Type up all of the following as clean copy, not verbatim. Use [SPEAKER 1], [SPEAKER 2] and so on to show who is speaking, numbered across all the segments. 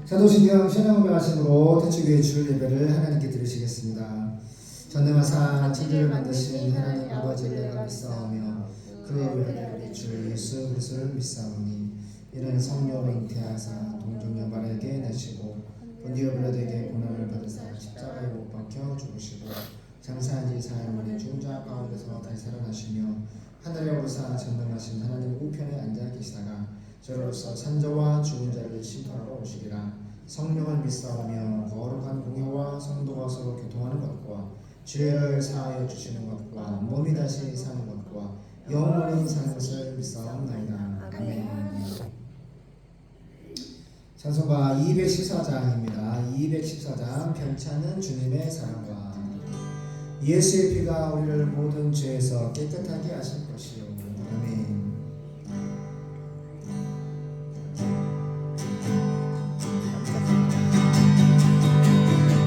[SPEAKER 1] 사도신경 신앙을 하심으로 태초교회 주일 예배를 하나님께 드리시겠습니다. 전능하사 천지를 만드신 하나님 아버지를 내가 믿사오며 그 외에 우리 주 예수 그리스도를 믿사오니 이는 성령으로 잉태하사 동정녀 마리아에게 나시고 본디오 빌라도에게 고난을 받으사 십자가에 못 박혀 죽으시고 장사한 지 사흘 만에 죽은 자 가운데서 다시 살아나시며 하늘에 오르사 전능하신 하나님 우편에 앉아 계시다가 저로서 산자와 죽은 자를 심판하러 오시리라. 성령을 믿사오며 거룩한 공예와 성도가 서로 교통하는 것과 죄를 사하여 주시는 것과 몸이 다시 사는 것과 영원히 사는 것을 믿사옵나이다. 아멘. 찬송가 214장입니다. 214장 편찬은 주님의 사랑과 예수의 피가 우리를 모든 죄에서 깨끗하게 하실 것이요. 아멘.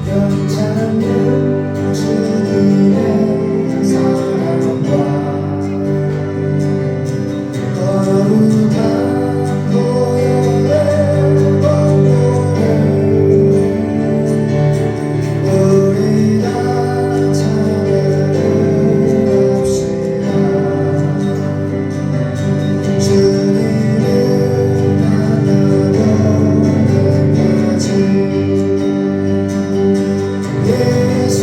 [SPEAKER 1] 편찬은 주님의 사랑과 거룩한 고요의 공로를 우리 다 찬양합시다. 주님을 만나고 끝까지 예수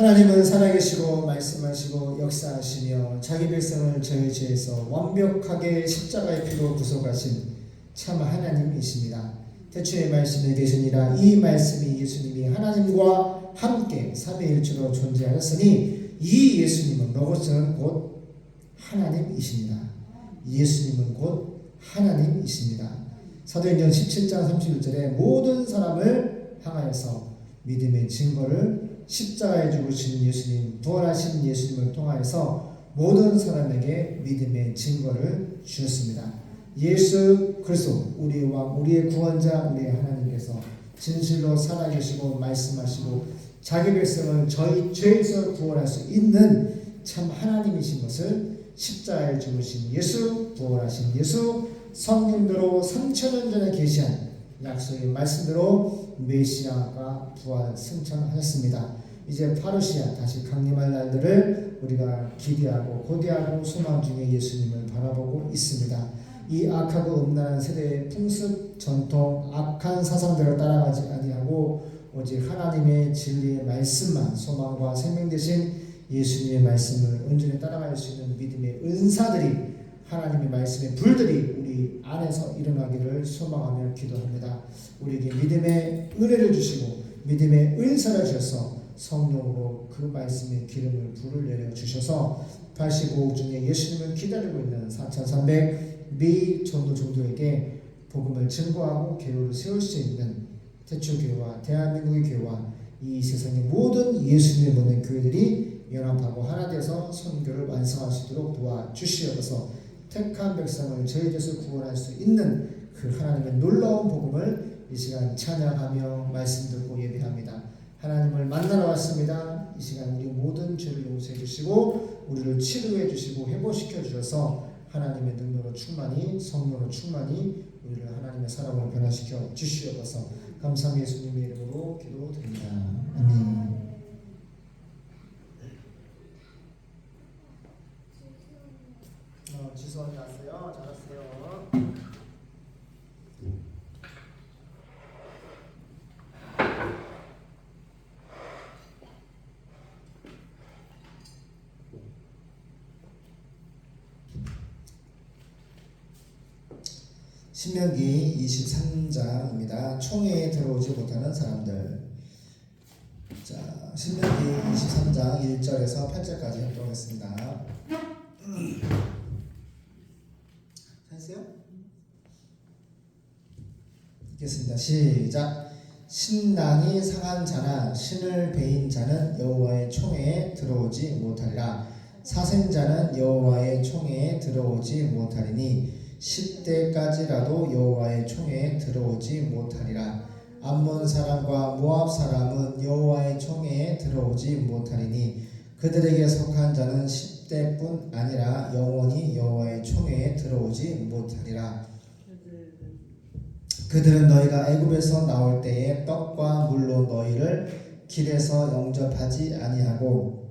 [SPEAKER 1] 하나님은 살아계시고 말씀하시고 역사하시며 자기 백성을 저희 죄에서 완벽하게 십자가의 피로 구속하신 참 하나님이십니다. 태초에 말씀이 계시니라. 이 말씀이 예수님이 하나님과 함께 삼위일체로 존재하였으니 이 예수님은 로고스는 곧 하나님이십니다. 예수님은 곧 하나님이십니다. 사도행전 17장 31절에 모든 사람을 향하여서 믿음의 증거를 십자가에 죽으신 예수님, 부활하신 예수님을 통하여서 모든 사람에게 믿음의 증거를 주셨습니다. 예수 그리스도, 우리의 왕, 우리의 구원자, 우리의 하나님께서 진실로 살아계시고 말씀하시고 자기 백성을 저희 죄에서 구원할 수 있는 참 하나님이신 것을 십자가에 죽으신 예수, 부활하신 예수, 성경대로 3000년 전에 계시한 약속의 말씀대로 메시아가 부활 승천하셨습니다. 이제 파루시아 다시 강림할 날들을 우리가 기대하고 고대하고 소망 중에 예수님을 바라보고 있습니다. 이 악하고 음란한 세대의 풍습, 전통, 악한 사상대로 따라가지 아니하고 오직 하나님의 진리의 말씀만 소망과 생명 되신 예수님의 말씀을 온전히 따라갈 수 있는 믿음의 은사들이 하나님의 말씀의 불들이 우리 안에서 일어나기를 소망하며 기도합니다. 우리에게 믿음의 은혜를 주시고 믿음의 은사를 주셔서 성령으로 그 말씀의 기름을 불을 내려 주셔서 85억 중에 예수님을 기다리고 있는 4,300 미 전도 종교에게 복음을 증거하고 교회를 세울 수 있는 태초교회와 대한민국의 교회와 이 세상의 모든 예수님을 믿는 교회들이 연합하고 하나 되어서 선교를 완성할 수 있도록 도와주시옵소서. 택한 백성을 저희 죄에서 구원할 수 있는 그 하나님의 놀라운 복음을 이 시간 찬양하며 말씀 듣고 예배합니다. 하나님을 만나러 왔습니다. 이 시간 우리 모든 죄를 용서해 주시고 우리를 치료해 주시고 회복시켜 주셔서 하나님의 능력으로 충만히 성령으로 충만히 우리를 하나님의 사랑으로 변화시켜 주시옵소서. 감사함 예수님의 이름으로 기도드립니다. 아멘. 지수 언니 왔어요. 잘했어요. 신명기 23장입니다. 총회에 들어오지 못하는 사람들. 자, 신명기 23장 1절에서 8절까지 합독하겠습니다. 하세요? 읽겠습니다. 시작. 신랑이 상한 자나 신을 베인 자는 여호와의 총회에 들어오지 못하리라. 사생자는 여호와의 총회에 들어오지 못하리니 10대까지라도 여호와의 총회에 들어오지 못하리라. 암몬 사람과 모압 사람은 여호와의 총회에 들어오지 못하리니 그들에게 속한 자는 10대뿐 아니라 영원히 여호와의 총회에 들어오지 못하리라. 그들은 너희가 애굽에서 나올 때에 떡과 물로 너희를 길에서 영접하지 아니하고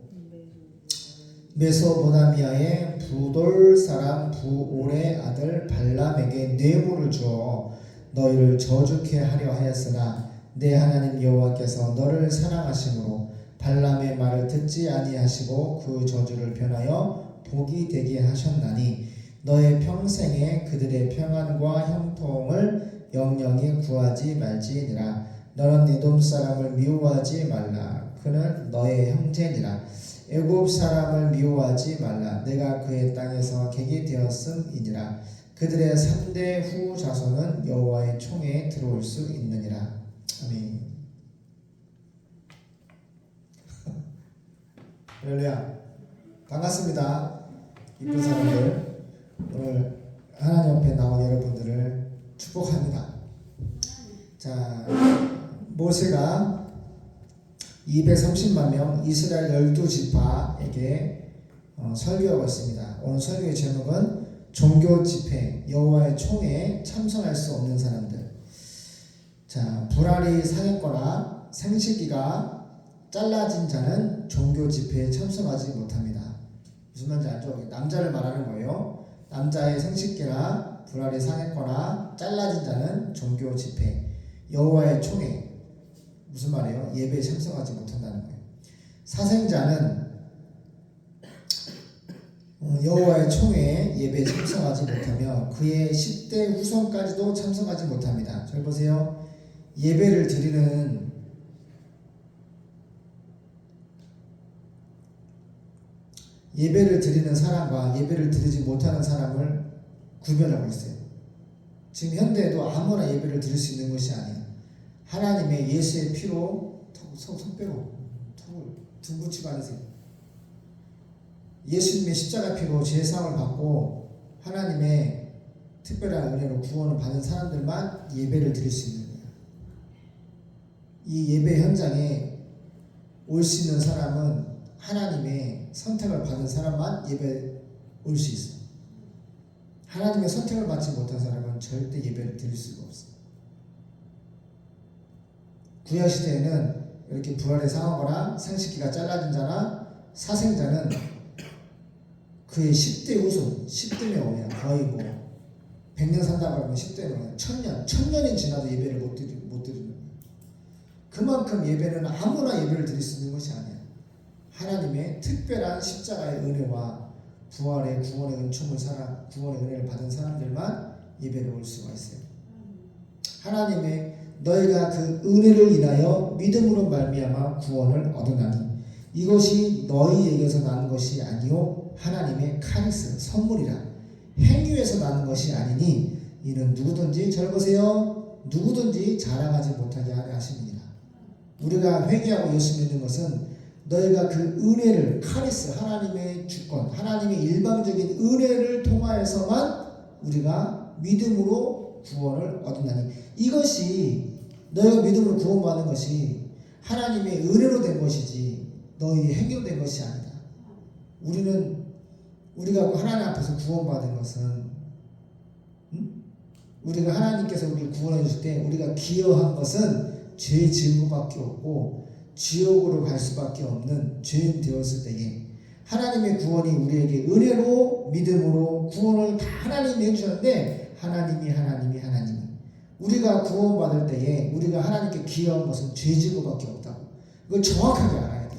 [SPEAKER 1] 메소포타미아의 부돌 사람 부올의 아들 발람에게 뇌물을 주어 너희를 저주케 하려 하였으나 내 하나님 여호와께서 너를 사랑하심으로 발람의 말을 듣지 아니하시고 그 저주를 변하여 복이 되게 하셨나니 너의 평생에 그들의 평안과 형통을 영영히 구하지 말지니라. 너는 에돔 사람을 미워하지 말라. 그는 너의 형제니라. 애굽 사람을 미워하지 말라. 내가 그의 땅에서 객이 되었음이니라. 그들의 3대 후 자손은 여호와의 총회에 들어올 수 있느니라. 아멘. 할렐루야. 반갑습니다. 이쁜 사람들, 오늘 하나님 앞에 나온 여러분들을 축복합니다. 자, 모세가 230만 명 이스라엘 12지파에게 설교하고 있습니다. 오늘 설교의 제목은 종교 집회, 여호와의 총회에 참석할 수 없는 사람들. 자, 불알이 상했거나 생식기가 잘라진 자는 종교 집회에 참석하지 못합니다. 무슨 말인지 알죠? 남자를 말하는 거예요. 남자의 생식기나 불알이 상했거나 잘라진 자는 종교 집회, 여호와의 총회. 무슨 말이에요? 예배에 참석하지 못한다는 거예요. 사생자는 여호와의 총회에 예배에 참석하지 못하며 그의 10대 후손까지도 참석하지 못합니다. 잘 보세요. 예배를 드리는 사람과 예배를 드리지 못하는 사람을 구별하고 있어요. 지금 현대에도 아무나 예배를 드릴 수 있는 것이 아니에요. 하나님의 예수의 피로 턱 빼고 턱을 둥붙이고 앉으세요. 예수님의 십자가 피로 제사함을 받고 하나님의 특별한 은혜로 구원을 받은 사람들만 예배를 드릴 수 있는 거예요. 이 예배 현장에 올 수 있는 사람은 하나님의 선택을 받은 사람만 예배에 올 수 있어요. 하나님의 선택을 받지 못한 사람은 절대 예배를 드릴 수가 없어요. 구약시대에는 이렇게 불알에 상하거나 생식기가 잘라진 자나 사생자는 그의 10대 후손, 10대면 오냐, 거의 뭐 100년 산다고 하면 10대면 오냐, 1000년이 지나도 예배를 못 드리는 거예요. 그만큼 예배는 아무나 예배를 드릴 수 있는 것이 아니야. 하나님의 특별한 십자가의 은혜와 부활의 구원의 은총을 구원의 은혜를 받은 사람들만 예배를 올 수가 있어요. 하나님의 너희가 그 은혜를 인하여 믿음으로 말미암아 구원을 얻으나니 이것이 너희에게서 나는 것이 아니요 하나님의 카리스 선물이라. 행위에서 나는 것이 아니니 이는 누구든지 잘 보세요. 누구든지 자랑하지 못하게 하려 하심이니라. 우리가 회개하고 예수 믿는 것은 너희가 그 은혜를 카리스 하나님의 주권 하나님의 일방적인 은혜를 통하여서만 우리가 믿음으로 구원을 얻는다니 이것이 너희가 믿음으로 구원받는 것이 하나님의 은혜로 된 것이지 너희의 행위로 된 것이 아니다. 우리가 하나님 앞에서 구원받은 것은 우리가 하나님께서 우리를 구원해 주실 때 우리가 기여한 것은 죄 지은 것밖에 없고 지옥으로 갈 수밖에 없는 죄인 되었을 때에 하나님의 구원이 우리에게 은혜로 믿음으로 구원을 다 하나님이 해주셨는데 하나님이 우리가 구원받을 때에 우리가 하나님께 기여한 것은 죄 지은 것밖에 없다고 그걸 정확하게 알아야 돼.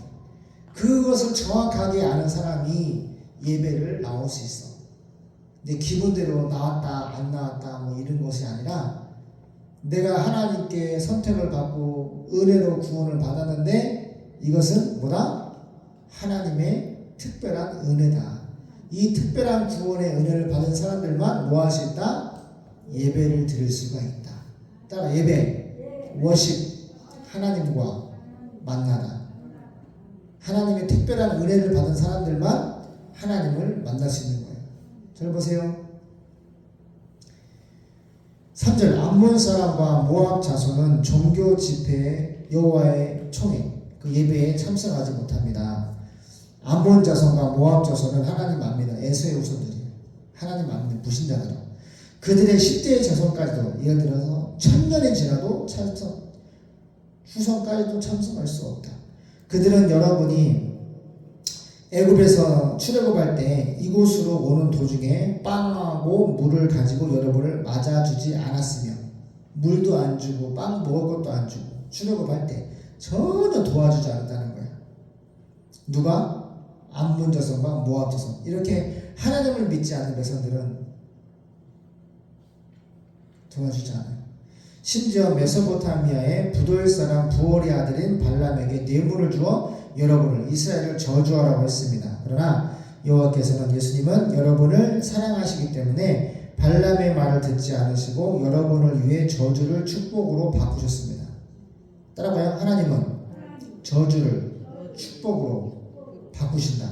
[SPEAKER 1] 그것을 정확하게 아는 사람이 예배를 나올 수 있어. 내 기분대로 나왔다 안 나왔다 뭐 이런 것이 아니라 내가 하나님께 선택을 받고 은혜로 구원을 받았는데 이것은 뭐다? 하나님의 특별한 은혜다. 이 특별한 구원의 은혜를 받은 사람들만 뭐 할 수 있다? 예배를 드릴 수가 있다. 따라 예배, 워십, 하나님과 만나다. 하나님의 특별한 은혜를 받은 사람들만 하나님을 만날 수 있는 거예요. 잘 보세요. 3절 암몬 사람과 모압 자손은 종교 집회에 여호와의 총회 그 예배에 참석하지 못합니다. 암몬 자손과 모압 자손은 하나님 안 믿는 에서의 후손들이에요. 하나님 안 믿는 불신자들이에요. 그들의 10대의 자손까지도 예를 들어서 1000년이 지나도 후손까지도 참석할 수 없다. 그들은 여러분이 애굽에서 출애굽할 때 이곳으로 오는 도중에 빵하고 물을 가지고 여러분을 맞아주지 않았으며 물도 안 주고 빵 먹을 것도 안 주고 출애굽할 때 전혀 도와주지 않았다는 거야. 누가? 암몬 자손과 모압 자손. 이렇게 하나님을 믿지 않는 백성들은 도와주지 않아요. 심지어 메소포타미아의 부돌 사람 부올의 아들인 발람에게 뇌물을 주어 여러분을 이스라엘을 저주하라고 했습니다. 그러나 여호와께서는 예수님은 여러분을 사랑하시기 때문에 발람의 말을 듣지 않으시고 여러분을 위해 저주를 축복으로 바꾸셨습니다. 따라봐요. 하나님은 저주를 축복으로 바꾸신다.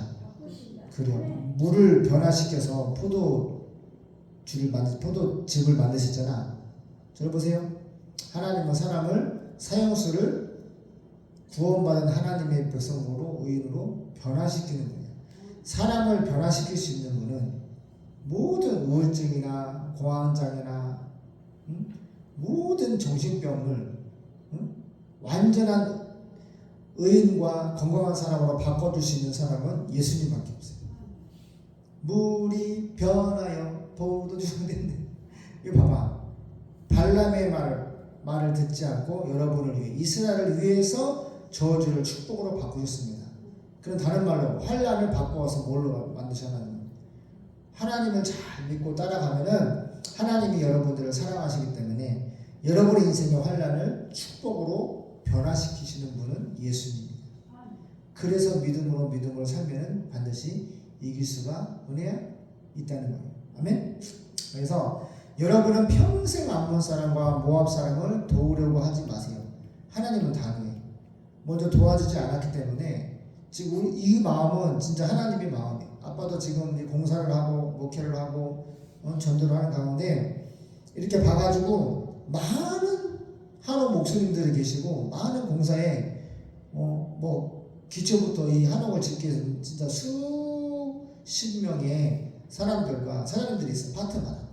[SPEAKER 1] 그리고 물을 변화시켜서 포도즙을 만드셨잖아. 저를 보세요. 하나님은 사람을 사형수를 구원받은 하나님의 백성으로 의인으로 변화시키는 거예요. 사람을 변화시킬 수 있는 분은 모든 우울증이나 공황장애나 모든 정신병을 완전한 의인과 건강한 사람으로 바꿔줄 수 있는 사람은 예수님밖에 없어요. 물이 변하여 포도주가 됐네. 이거 봐봐. 발람의 말을 듣지 않고 여러분을 위해 이스라엘을 위해서 저주를 축복으로 바꾸셨습니다. 그런 다른 말로 환란을 바꿔서 뭘로 만드셨나요? 하나님을 잘 믿고 따라가면은 하나님이 여러분들을 사랑하시기 때문에 여러분의 인생의 환란을 축복으로 변화시키시는 분은 예수님입니다. 그래서 믿음으로 살면은 반드시 이길 수가 은혜가 있다는 거예요. 아멘. 그래서 여러분은 평생 암몬 사람과 모압 사람을 도우려고 하지 마세요. 하나님은 단호해. 먼저 도와주지 않았기 때문에 지금 이 마음은 진짜 하나님의 마음이에요. 아빠도 지금 공사를 하고 목회를 하고 전도를 하는 가운데 이렇게 봐가지고 많은 한옥 목사님들이 계시고 많은 공사에 기초부터 이 한옥을 짓기 위해서 진짜 수십 명의 사람들이 있어요. 파트마다.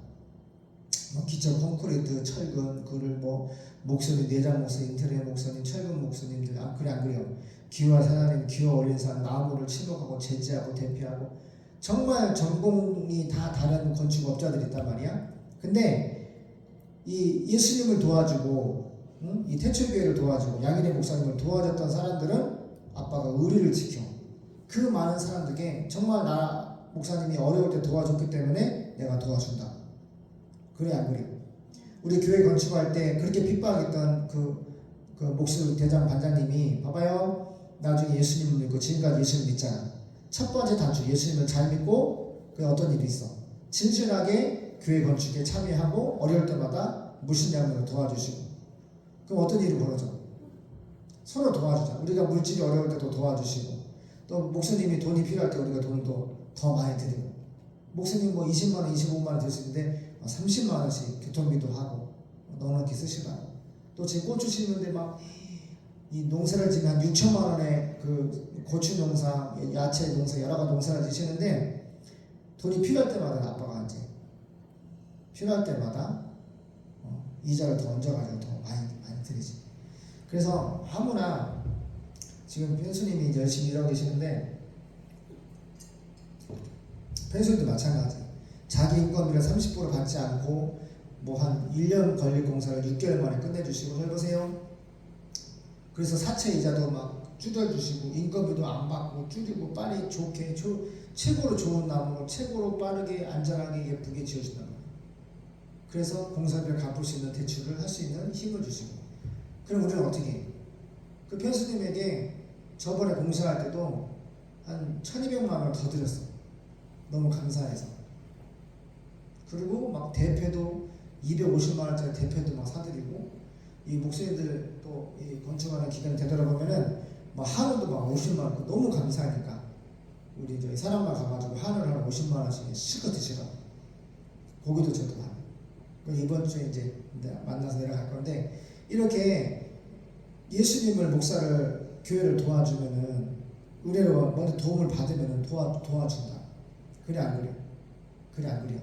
[SPEAKER 1] 기초 콘크리트, 철근, 그를 목사님, 내장 목사님, 인테리어 목사님, 철근 목사님들, 안 그래요. 기와 사장님, 기와 어린산, 나무를 치목하고 제지하고 대피하고 정말 전공이 다 다른 건축업자들이 있단 말이야. 근데 이 예수님을 도와주고 이 태초교회를 도와주고 양일의 목사님을 도와줬던 사람들은 아빠가 의리를 지켜. 그 많은 사람들에게 정말 목사님이 어려울 때 도와줬기 때문에 내가 도와준다. 그래 안 그래? 우리 교회 건축할 때 그렇게 핍박했던 그 목수 대장 반장님이 봐봐요. 나중에 예수님을 믿고 지금까지 예수님 믿잖아. 첫 번째 단추 예수님을 잘 믿고 그 어떤 일이 있어. 진실하게 교회 건축에 참여하고 어려울 때마다 무신양으로 도와주시고. 그럼 어떤 일이 벌어져? 서로 도와주자. 우리가 물질이 어려울 때도 도와주시고 또 목사님이 돈이 필요할 때 우리가 돈도 더 많이 드리고 목사님 뭐 20만원 25만원 들 수 있는데 30만원씩 교통비도 하고 넉넉히 쓰시라고. 또 지금 고추 심는데 막 이 농사를 지면 한 6천만원의 그 고추 농사, 야채 농사 여러 가지 농사를 지시는데 돈이 필요할 때마다 아빠가 이제 필요할 때마다 이자를 더 얹어가지고 더 많이 드리지. 그래서 아무나 지금 편수님이 열심히 일하고 계시는데 편수님도 마찬가지. 자기 인건비를 30% 받지 않고 뭐 한 1년 걸릴 공사를 6개월 만에 끝내주시고 해보세요. 그래서 사채 이자도 막 줄여주시고 인건비도 안 받고 줄이고 빨리 좋게 최고로 좋은 나무를 최고로 빠르게 안전하게 예쁘게 지어준다는 거예요. 그래서 공사비를 갚을 수 있는 대출을 할 수 있는 힘을 주시고. 그럼 우리는 어떻게 해요? 그 편수님에게 저번에 공사할 때도 한 1200만 원을 더 드렸어. 너무 감사해서. 그리고 막 대패도 250만 원짜리 대패도 막 사드리고 이 목사님들 또 이 건축하는 기간이 되돌아보면은 막 한우도 막 50만 원 너무 감사하니까 우리 저희 사람만 가가지고 한우를 한 50만 원씩 실컷 드시라고. 고기도 저도 하고. 이번 주에 이제 만나서 내려갈 건데 이렇게 예수님을 목사를 교회를 도와주면은 은혜로 먼저 도움을 받으면은 도와준다. 그래 안 그래? 그래 안 그래요?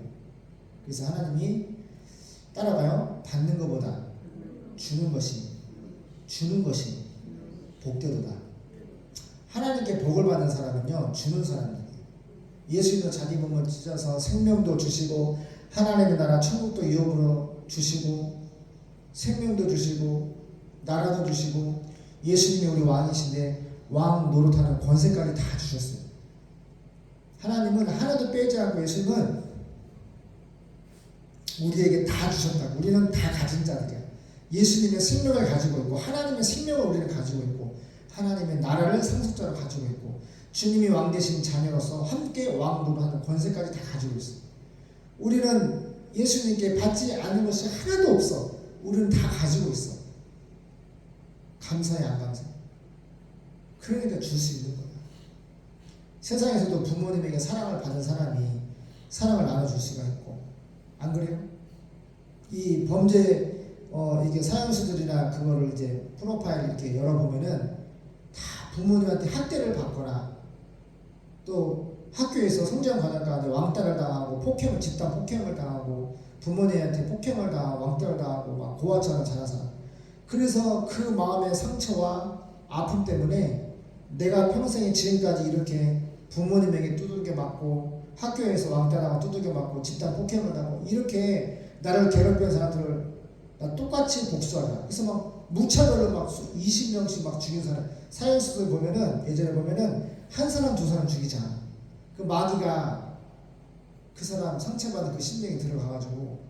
[SPEAKER 1] 그래서 하나님이 따라가요. 받는 것보다 주는 것이 복되도다. 하나님께 복을 받는 사람은요 주는 사람이에요. 예수님도 자기 몸을 찢어서 생명도 주시고 하나님의 나라 천국도 유업으로 주시고 생명도 주시고 나라도 주시고 예수님이 우리 왕이신데 왕 노릇하는 권세까지 다 주셨어요. 하나님은 하나도 빼지 않고 예수님은 우리에게 다 주셨다고. 우리는 다 가진 자들이야. 예수님의 생명을 가지고 있고 하나님의 생명을 우리는 가지고 있고 하나님의 나라를 상속자로 가지고 있고 주님이 왕 되신 자녀로서 함께 왕 노릇하는 권세까지 다 가지고 있어요. 우리는 예수님께 받지 않은 것이 하나도 없어. 우리는 다 가지고 있어. 감사해 안 감사해? 그러니까 줄 수 있는 거야. 세상에서도 부모님에게 사랑을 받은 사람이 사랑을 나눠줄 수가 있고 안 그래요? 이 범죄 이게 사형수들이나 그거를 이제 프로파일 이렇게 열어보면은 다 부모님한테 학대를 받거나 또 학교에서 성장 과정 가운데 왕따를 당하고 폭행을 집단 폭행을 당하고 부모님한테 폭행을 당하고 왕따를 당하고 막 고아처럼 자란 사람. 그래서 그 마음의 상처와 아픔 때문에 내가 평생에 지금까지 이렇게 부모님에게 두들겨 맞고 학교에서 왕따당하고 두들겨 맞고 집단 폭행을 당하고 이렇게 나를 괴롭히는 사람들을 나 똑같이 복수하자. 그래서 막 무차별로 막 20명씩 막 죽인 사람 사형수들 보면은 예전에 보면은 한 사람 두 사람 죽이지 않아. 그 마귀가 그 사람 상처받은 그 심령이 들어가가지고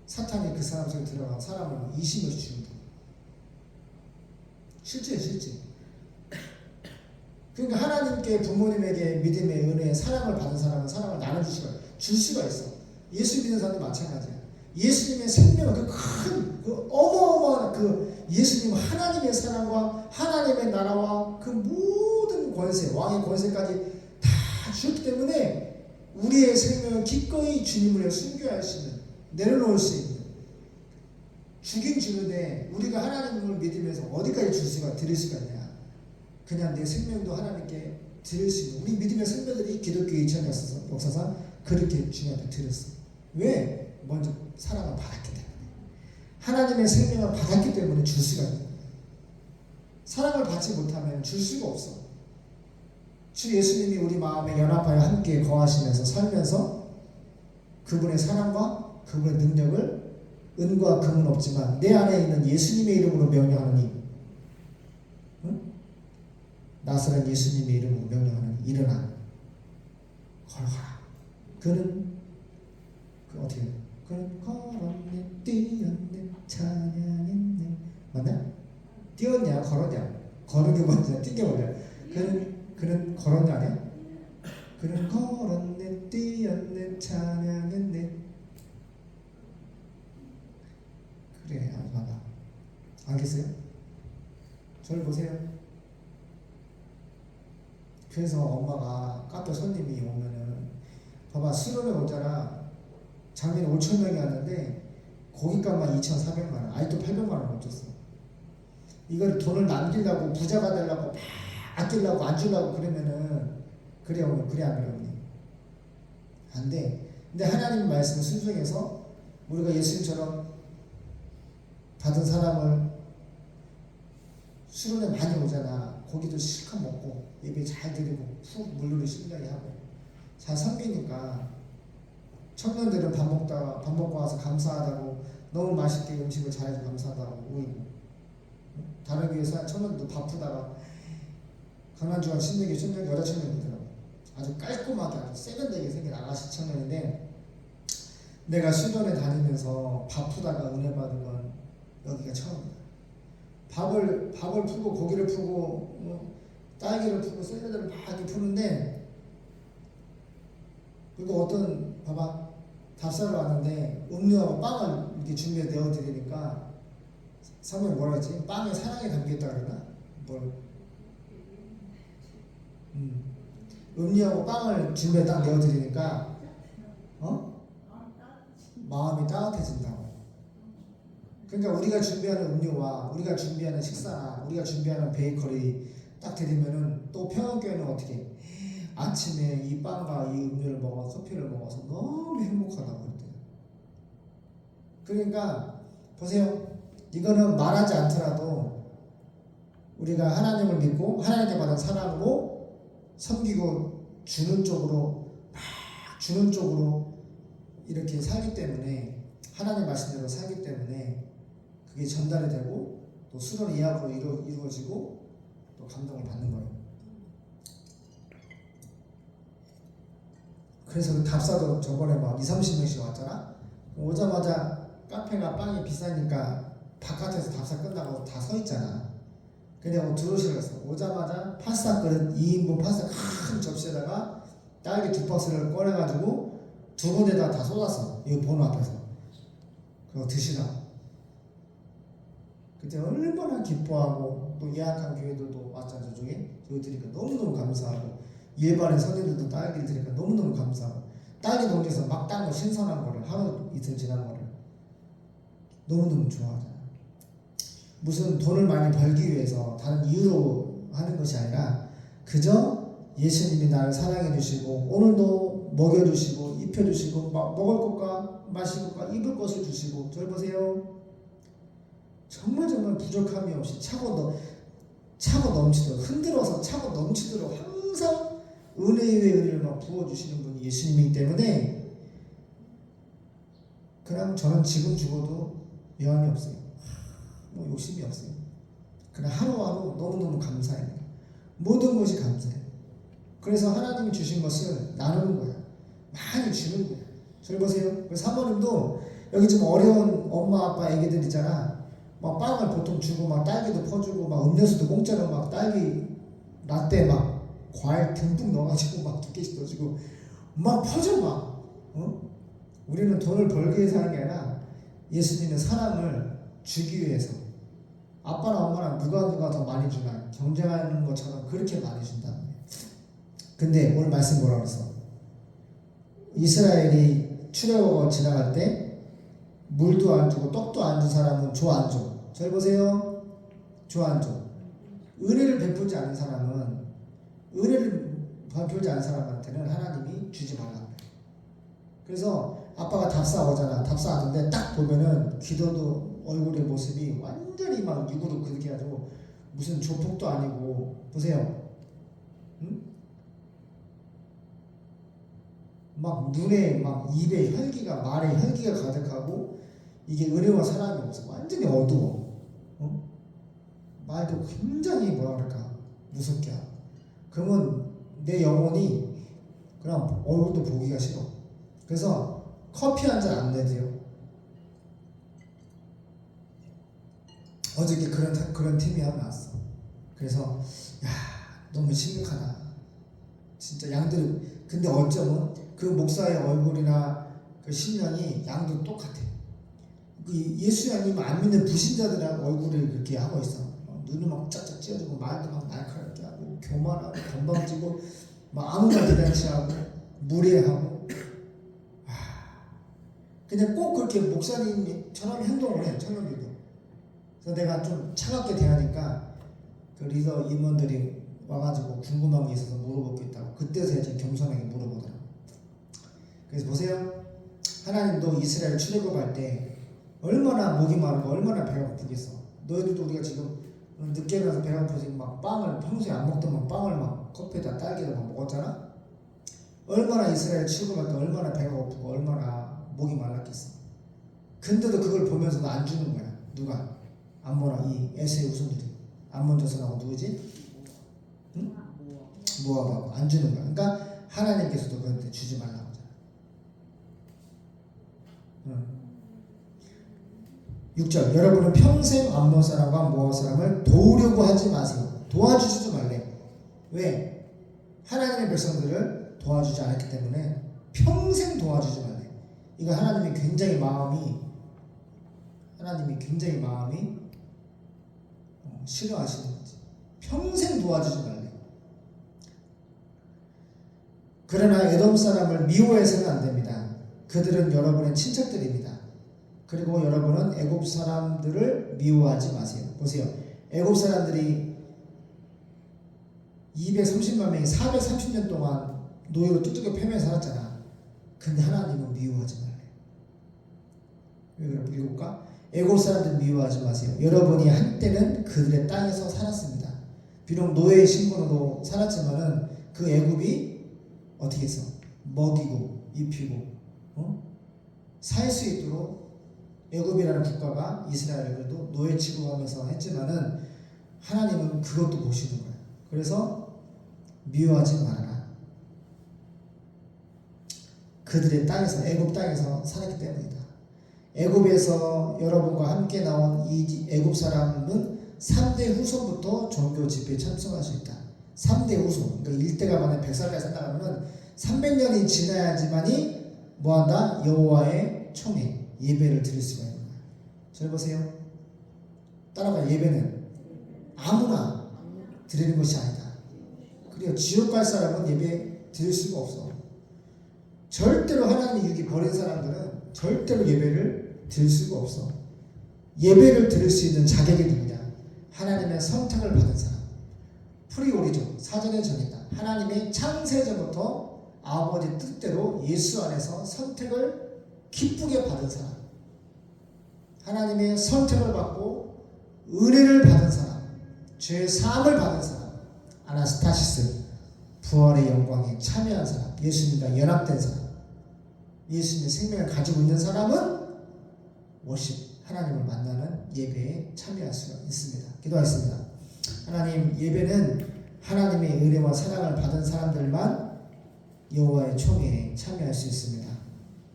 [SPEAKER 1] 사탄이 그 사람 속에 들어가 사람을 20명씩 죽인다. 실제. 그러니까 하나님께 부모님에게 믿음의 은혜의 사랑을 받은 사람은 사랑을 줄 수가 있어. 예수 믿는 사람도 마찬가지야. 예수님의 생명, 그 어마어마한 그 예수님 하나님의 사랑과 하나님의 나라와 그 모든 권세, 왕의 권세까지 다 주셨기 때문에 우리의 생명은 기꺼이 주님을 순교할 수 있는, 내려놓을 수 있는. 주긴 주는데 우리가 하나님을 믿으면서 어디까지 드릴 수가 있냐. 그냥 내 생명도 하나님께 드릴 수 있는. 우리 믿음의 선배들이 기독교 2000년 역사상 그렇게 주님한테 드렸어. 왜? 먼저 사랑을 받았기 때문에. 하나님의 생명을 받았기 때문에 줄 수가 있는 거예요. 사랑을 받지 못하면 줄 수가 없어. 주 예수님이 우리 마음에 연합하여 함께 거하시면서 살면서 그분의 사랑과 그분의 능력을 은과 금은 없지만 내 안에 있는 예수님의 이름으로 명령하노니, 응? 나사렛 예수님의 이름으로 명령하는 일어나 걸어가라. 그는 어떻게 해요? 그는 걸었네 뛰었네 찬양했네. 맞나? 뛰었냐 걸었냐? 거는 게 뭐냐? 뛴 게 뭐냐? 그는 걸었냐 아니야? 그는 걸었네 뛰었네 찬양했네. 그래 맞아. 알겠어요? 저를 보세요. 그래서 엄마가 카페 손님이 오면은 봐봐 수련회 오잖아. 작년에 5,000명이 왔는데 고깃값만 2,400만 원. 아직도 800만 원 못 줬어. 이걸 돈을 남기려고 부자가 되려고 막 아끼려고 안 주려고 그러면은 그래 어머니 그래 안 그래 어머니 안 돼. 근데 하나님 말씀을 순종해서 우리가 예수님처럼 받은 사람을 수련회 많이 오잖아. 고기도 실컷 먹고 예배 잘 드리고 푹 물놀이 신나게 하고 잘 섬기니까 청년들은 밥 먹고 와서 감사하다고 너무 맛있게 음식을 잘해서 감사하다고 모이고 다른 교회에서 청년들도 바쁘다가 강남중앙 신대교 청년 여자 청년이더라고. 아주 깔끔하게 아주 세련되게 생긴 아가씨 청년인데 내가 수련회 다니면서 바쁘다가 은혜 받은 건 여기가 처음이야. 밥을 푸고 고기를 푸고 딸기를 푸고 샐러드를 막 이렇게 푸는데 그리고 어떤 봐봐 답사를 왔는데 음료하고 빵을 이렇게 준비해 내어드리니까 사모님 뭐라 했지? 빵에 사랑이 담겨있다 그러나? 음료하고 빵을 준비해 딱 내어드리니까 마음이 따뜻해진다고. 그러니까 우리가 준비하는 음료와 우리가 준비하는 식사나 우리가 준비하는 베이커리 딱 드리면은 또 평안교회는 어떻게 아침에 이 빵과 이 음료를 먹어 커피를 먹어서 너무 행복하다고 그랬대요. 그러니까 보세요. 이거는 말하지 않더라도 우리가 하나님을 믿고 하나님께 받은 사랑으로 섬기고 주는 쪽으로 이렇게 살기 때문에 하나님 말씀대로 살기 때문에 그게 전달이 되고 또 수련 예약으로 이루어지고 또 감동을 받는 거예요. 그래서 그 답사도 저번에 막 20-30명씩 왔잖아. 오자마자 카페가 빵이 비싸니까 바깥에서 답사 끝나고 다 서 있잖아. 근데 들어오시면서 오자마자 파스타 그릇 2인분 파스타 큰 접시에다가 딸기 2박스를 꺼내가지고 2군데다 다 쏟았어. 이거 번호 앞에서. 그거 드시라고. 그때 얼마나 기뻐하고 또 예약한 교회들도 왔잖아. 저쪽에 저희들이니까 너무너무 감사하고 일반의 선생님들도 딸기를 드리니까 너무너무 감사하고 딸기 농장에서 막 딴 거 신선한 거를 하루 이틀 지난 거를 너무너무 좋아하잖아. 무슨 돈을 많이 벌기 위해서 다른 이유로 하는 것이 아니라 그저 예수님이 나를 사랑해 주시고 오늘도 먹여주시고 입혀주시고 먹을 것과 마실 것과 입을 것을 주시고 저를 보세요. 정말 부족함이 없이 차고 넘치도록 흔들어서 차고 넘치도록 항상 은혜 위에 은혜를 막 부어주시는 분이 예수님이기 때문에 그냥 저는 지금 죽어도 여한이 없어요. 뭐 욕심이 없어요. 그냥 하루하루 너무너무 감사해요. 모든 것이 감사해요. 그래서 하나님이 주신 것을 나누는 거야. 많이 주는 거야. 저를 보세요. 사모님도 여기 좀 어려운 엄마 아빠 애기들 있잖아. 막 빵을 보통 주고 막 딸기도 퍼주고 막 음료수도 공짜로 막 딸기 라떼 막 과일 듬뿍 넣어가지고 막 2개씩 넣어주고 막 퍼줘 막. 우리는 돈을 벌기 위해서 하는 게 아니라 예수님의 사랑을 주기 위해서. 아빠나 엄마나 누가 더 많이 주나 경쟁하는 것처럼 그렇게 많이 준다는 거예요. 근데 오늘 말씀 뭐라고 그랬어? 이스라엘이 출애굽을 지나갈 때 물도 안 주고 떡도 안 준 사람은 조 안 줘. 잘 보세요. 조 안 줘. 은혜를 베풀지 않은 사람은 은혜를 베풀지 않은 사람한테는 하나님이 주지 말라는 거예요. 그래서 아빠가 답사 오잖아. 답사 하는데 딱 보면은 기도도 얼굴의 모습이 완전히 막 육으로 그렇게 해가지고 무슨 조폭도 아니고 보세요. 막 눈에 막 입에 혈기가 말에 혈기가 가득하고 이게 은혜와 사랑이 없어. 완전히 어두워. 말도 굉장히 뭐라 그럴까 무섭게 하고 그러면 내 영혼이 그냥 얼굴도 보기가 싫어. 그래서 커피 한 잔 안 내드려. 어저께 그런 팀이 하나 나왔어. 그래서 야 너무 심각하다. 진짜 양들이 근데 어쩌면 그 목사의 얼굴이나 그 신령이 양도 똑같아. 그 예수 아니면 안 믿는 불신자들하고 얼굴을 그렇게 하고 있어. 눈을 막 짝짝 찌어주고 말도 막 날카롭게 하고 교만하고 건방지고 막 아무 말 대잔치 하고 무례하고 그냥 꼭 그렇게 목사님처럼 행동을 해. 청년들도. 그래서 내가 좀 차갑게 대하니까 그 리더 임원들이 와가지고 궁금한 게 있어서 물어볼 게 있다고. 그때서야 좀 겸손하게 물어보더라고. 그래서 보세요. 하나님도 이스라엘 출애굽할 때 얼마나 목이 마르고 얼마나 배가 고프겠어. 너희들도 우리가 지금 늦게 일어나서 배가 고프지 막 빵을 평소에 안 먹던 막 빵을 막 커피에다 딸기에다 막 먹었잖아. 얼마나 이스라엘 출애굽할 때 얼마나 배가 고프고 얼마나 목이 말랐겠어. 근데도 그걸 보면서도 안 주는 거야. 누가? 암몬 이 에세의 후손들이. 암몬 자손하고 누구지? 응? 모압하고 안 주는 거야. 그러니까 하나님께서도 그한테 주지 말라고 하잖아. 응. 6절 여러분은 평생 암몬 사람과 모압 사람을 도우려고 하지 마세요. 도와주지도 말래. 왜? 하나님의 백성들을 도와주지 않았기 때문에 평생 도와주지 말래. 이거 하나님이 굉장히 마음이 싫어하시는 거지. 평생 도와주지 말래. 그러나 에돔 사람을 미워해서는 안 됩니다. 그들은 여러분의 친척들입니다. 그리고 여러분은 애굽 사람들을 미워하지 마세요. 보세요. 애굽 사람들이 230만 명이 430년 동안 노예로 뚝뚝이 패며 살았잖아. 근데 하나님은 미워하지 말래. 왜 읽어볼까? 애굽 사람들 미워하지 마세요. 여러분이 한때는 그들의 땅에서 살았습니다. 비록 노예의 신분으로 살았지만은 그 애굽이 어떻게 했어? 먹이고 입히고 살 수 있도록 애굽이라는 국가가 이스라엘을 그래도 노예 취급하면서 했지만은 하나님은 그것도 보시는 거예요. 그래서 미워하지 말아라. 그들의 땅에서 애굽 땅에서 살았기 때문이다. 애굽에서 여러분과 함께 나온 이 애굽 사람은 3대 후손부터 종교 집회에 참석할 수 있다. 3대 후손. 그러니까 일대가 만약 100살까지 산다면 300년이 지나야지만이 뭐한다? 여호와의 총회 예배를 드릴 수가 있는 거야. 잘 보세요. 따라가. 예배는 아무나 드리는 것이 아니다. 그리고 지옥 갈 사람은 예배 드릴 수가 없어. 절대로 하나님의 유기 버린 사람들은 절대로 예배를 드릴 수가 없어. 예배를 드릴 수 있는 자격이 누구냐? 하나님의 선택을 받은 사람. 프리오리존, 사전에 정했다. 하나님의 창세전부터 아버지 뜻대로 예수 안에서 선택을 기쁘게 받은 사람. 하나님의 선택을 받고 은혜를 받은 사람. 죄의 사함을 받은 사람. 아나스타시스, 부활의 영광에 참여한 사람. 예수님과 연합된 사람. 예수님의 생명을 가지고 있는 사람은 워십, 하나님을 만나는 예배에 참여할 수가 있습니다. 기도하겠습니다. 하나님, 예배는 하나님의 은혜와 사랑을 받은 사람들만 여호와의 총회에 참여할 수 있습니다.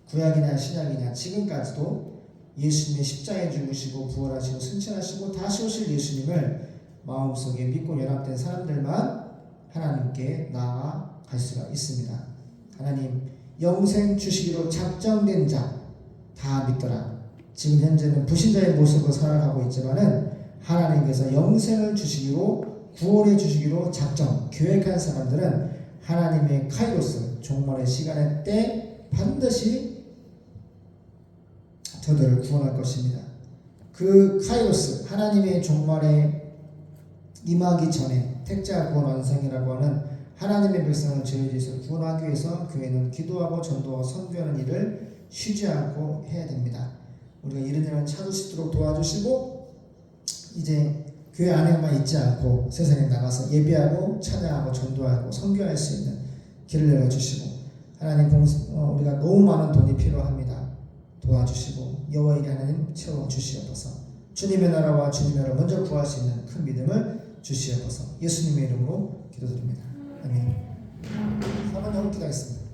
[SPEAKER 1] 구약이나 신약이나 지금까지도 예수님의 십자가에 죽으시고 부활하시고 승천하시고 다시 오실 예수님을 마음속에 믿고 연합된 사람들만 하나님께 나아갈 수가 있습니다. 하나님, 영생 주시기로 작정된 자 다 믿더라. 지금 현재는 불신자의 모습으로 살아가고 있지만은 하나님께서 영생을 주시기로 구원해 주시기로 작정 계획한 사람들은 하나님의 카이로스 종말의 시간의 때 반드시 저들을 구원할 것입니다. 그 카이로스 하나님의 종말에 임하기 전에 택자 구원 완성이라고 하는 하나님의 백성을 저희에서 구원하기 위해서 교회는 기도하고 전도하고 선교하는 일을 쉬지 않고 해야 됩니다. 우리가 이런 일을 찾을 수 있도록 도와주시고 이제 교회 안에만 있지 않고 세상에 나가서 예배하고 찬양하고 전도하고 선교할 수 있는 길을 열어주시고 하나님 우리가 너무 많은 돈이 필요합니다. 도와주시고 여호와의 하나님 채워주시옵소서. 주님의 나라와 주님의 나라를 먼저 구할 수 있는 큰 믿음을 주시옵소서. 예수님의 이름으로 기도드립니다. 아멘. 사모님 기도하겠습니다.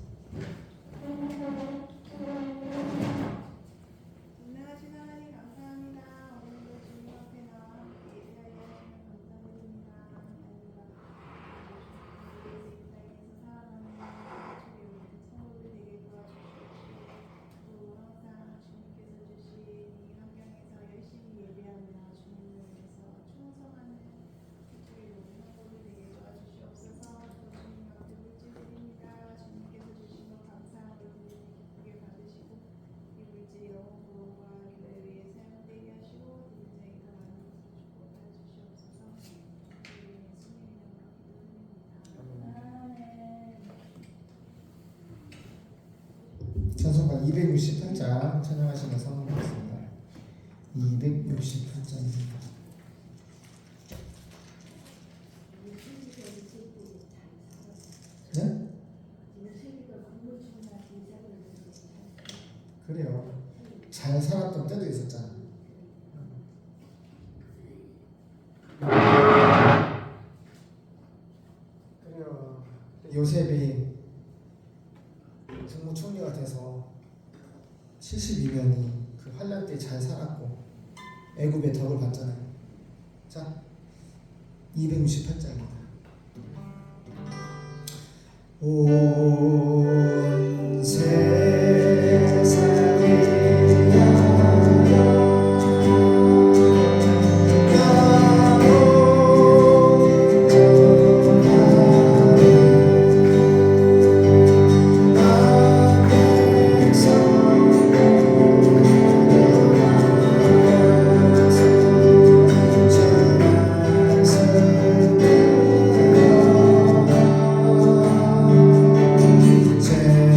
[SPEAKER 2] 운행하신 하나님 감사합니다. 오늘도 주님 앞에 나와 함께 예배하게 하시면 감사드립니다. 하나님, 이 땅에서 살아가는 주의 성도들 되게 도와주시옵시고 또 항상 주님께서 주신 이 환경에서 열심히 예배하며 주님을 위해서 충성하는 주의 모든 성도들 되게 도와주시옵소서. 또 주님 앞에 물질드립니다. 주님께서 주신 것 감사하고 기쁘게 받으시고 이 물질이 영혼과 교회 위에 사용되게 하시고 인생에 더 많은 것을 축복하여 주시옵소서. 우리 예수님의 이름으로 기도드립니다.
[SPEAKER 1] 찬송가 268장 찬양하시면서 하겠습니다. 268장입니다. 네? 그래요. 잘 살았던 때도 있었잖아. 그래요. 요셉이 국무총리가 돼서 72년이 그 환란 때 잘 살았고 애굽의 덕을 봤잖아요. 자, 268장입니다. 온 세상이 제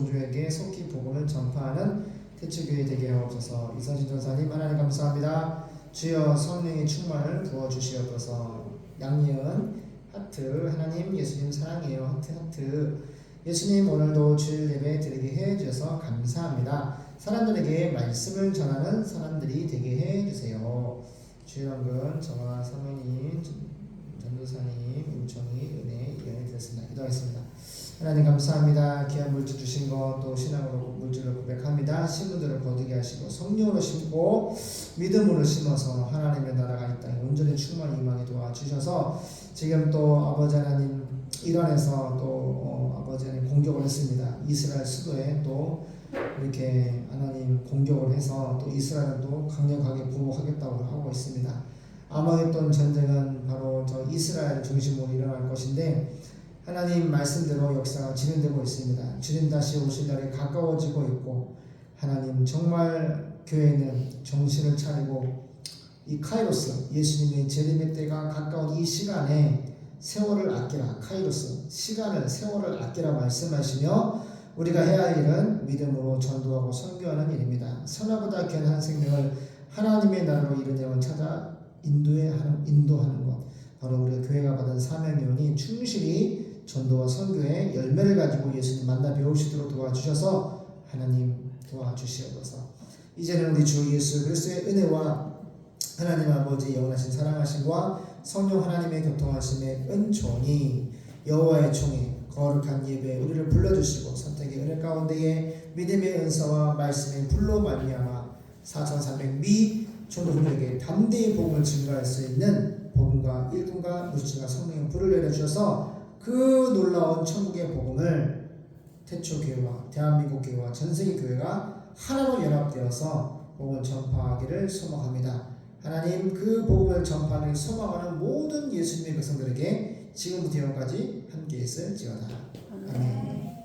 [SPEAKER 1] 종족에게 속히 복음을 전파하는 태초교회 되게 하옵소서. 이서진 전사님 하나님 감사합니다. 주여 성령의 충만을 부어주시옵소서. 양리은 하트 하나님 예수님 사랑해요 하트 예수님 오늘도 주일 예배 드리게 해주셔서 감사합니다. 사람들에게 말씀을 전하는 사람들이 되게 해주세요. 주일원근 저와 사모님 전도사님 임청희 은혜 드렸습니다. 기도하겠습니다. 하나님 감사합니다. 귀한 물질 주신 것 또 신앙으로 물질을 고백합니다. 신분들을 거두게 하시고 성령으로 심고 믿음으로 심어서 하나님의 나라가 이 땅에 온전히 충만히 임하게 도와주셔서 지금 또 아버지 하나님 이란에서 또 아버지 하나님 공격을 했습니다. 이스라엘 수도에 또 이렇게 하나님 공격을 해서 또 이스라엘은 또 강력하게 보복하겠다고 하고 있습니다. 아마겟돈 전쟁은 바로 저 이스라엘 중심으로 일어날 것인데 하나님 말씀대로 역사가 진행되고 있습니다. 주님 다시 오실 날이 가까워지고 있고 하나님 정말 교회는 정신을 차리고 이 카이로스 예수님의 재림의 때가 가까운 이 시간에 세월을 아끼라 카이로스 세월을 아끼라 말씀하시며 우리가 해야 할 일은 믿음으로 전도하고 선교하는 일입니다. 선화보다 귀한 생명을 하나님의 나라로 이른 영혼 찾아 인도하는 것 바로 우리가 교회가 받은 사명이오니 충실히 전도와 선교의 열매를 가지고 예수님 만나 배우시도록 도와주셔서 하나님 도와주시옵소서. 이제는 우리 주 예수 그리스도의 은혜와 하나님 아버지 영원하신 사랑하심과 성령 하나님의 교통하심의 은총이 여호와의 총회 거룩한 예배 우리를 불러주시고 선택의 은혜 가운데에 믿음의 은사와 말씀의 불로 말미암아 4,300미 전도분들에게 담대히 복음을 증거할 수 있는 복음과 일꾼과 물질과 성령의 불을 내려주셔서 그 놀라운 천국의 복음을 태초교회와 대한민국 교회와 전세계 교회가 하나로 연합되어서 복음을 전파하기를 소망합니다. 하나님 그 복음을 전파하기를 소망하는 모든 예수님의 백성들에게 지금부터 영원까지 함께 있을지어다. 아멘.